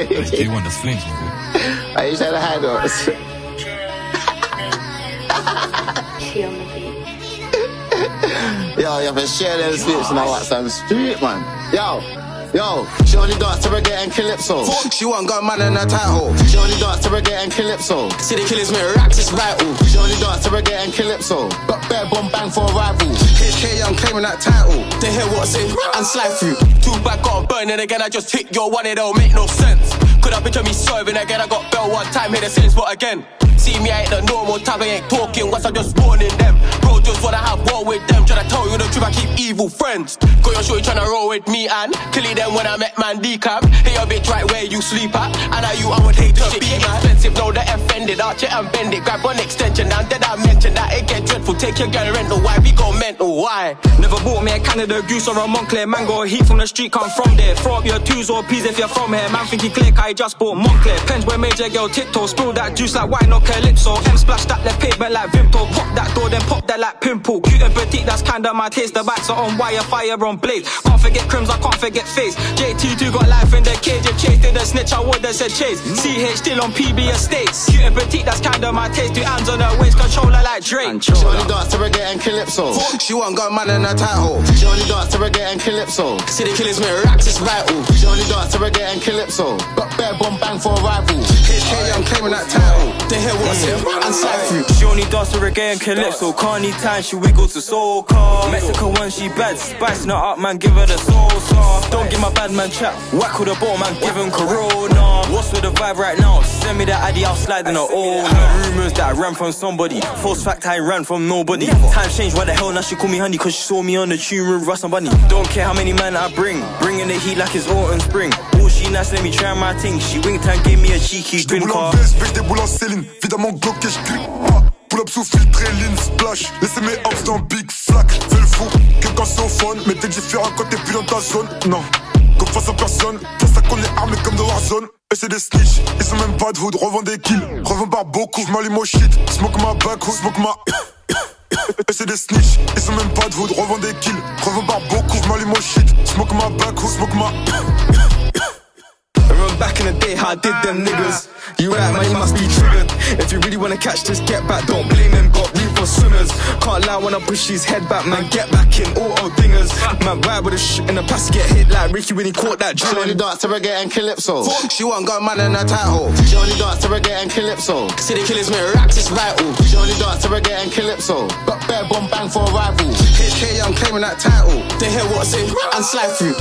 J1 does flames, man. Are you trying to hide us? Yo, you have to share them slips and I watch some street, man. Yo, she only dance to reggae and calypso. She want got man in her title. She only dance to reggae and calypso. City killers make raps, it's vital. She only dance to reggae and calypso. Got bare bomb bang for a rival. HK Young claiming that title. They hear what's in and slide through. Two back got burning again, I just hit your one, it don't make no sense. Could I picture me serving again? I got bell one time, hit the same spot again. See me, I ain't the normal type, I ain't talking once I just warning them. Bro, just wanna have war with them. Tryna tell you the truth, I keep evil friends. Got your shorty tryna roll with me and kill them when I met man decap. Hey, your bitch right where you sleep at. And now you, I would hate to be expensive. Know that offended, arch it and bend it. Grab one extension, and then I mentioned that it get dreadful. Take your girl rental, why we go mental, why? Never bought me a Canada Goose or a Montclair mango. Heat from the street, come from there. Throw up your twos or peas if you're from here. Man think he click, I just bought Montclair. Pens where major girl tiptoe. Spill that juice like wine or calypso. M splash that left pavement like Vimto. Pop that door, then pop that like pimple. Cute and petite, that's kinda my taste. The backs are on wire, fire on blade. Can't forget crims, I can't forget face. JT2 got life in the cage. If Chase did a snitch, I would've said Chase. CH still on PB estates. Cute and petite, that's kinda my taste. Two hands on her waist, controller like Drake. She only dance to reggae and calypso. She want got man in her title. She only dance to reggae and calypso. City killers make raps, it's vital. She only dance to reggae and calypso. Got bare bomb bang for a rival. HK Young claiming that title. They hear what's in and slide through. She only dance to reggae and calypso. Can't need time, she wiggles to soca. Mexican when she bad, spicing her up, man, give her the salsa. Don't give my bad man chat, whack with a ball, man, give him corona. What's with the vibe right now? Send me that addy, I'll slide in her own. Heard rumours that I ran from somebody. False fact, I ran from nobody. Times changed, why the hell now she call me honey? Cause she saw me on the tune with Russ and Bunny. Don't care how many men I bring, bringing the heat like it's autumn spring. Oh, she nice, let me try my thing. She winked and gave me a cheeky grin car. Je déboule en Céline, évidemment bloqué, je clique pas. Pull up sous filtré, lean splash. Laissez mes hops dans big flac. Fais le fou, que quand c'est au phone. Mais t'es différent quand t'es plus dans ta zone. Non, comme face à personne. Pour ça qu'on est armé comme de Warzone. Et c'est des snitch, ils sont même pas de hood. Revends des kills, revends par beaucoup. J'm'allume au shit, smoke ma backhoe, smoke ma. Et c'est des snitch, ils sont même pas de hood. Revends des kills, revends par beaucoup. J'm'allume au shit, smoke ma backhoe, smoke ma. I remember back in the day how I did them niggas. You right, man, you must be triggered. If you really wanna catch this, get back, don't blame them, got room for swimmers. Can't lie when I push his head back, man, get back in, auto dingers. Man, ride with a shit in the past, get hit like Ricky when he caught that She only drilling. dance to reggae and calypso. She want got man in her title. She only dance to reggae and calypso. City killers make raps, it's vital. She only dance to reggae and calypso. Got bare bomb bang for a rival. HK Young claiming that title. They hear what's in and slide through.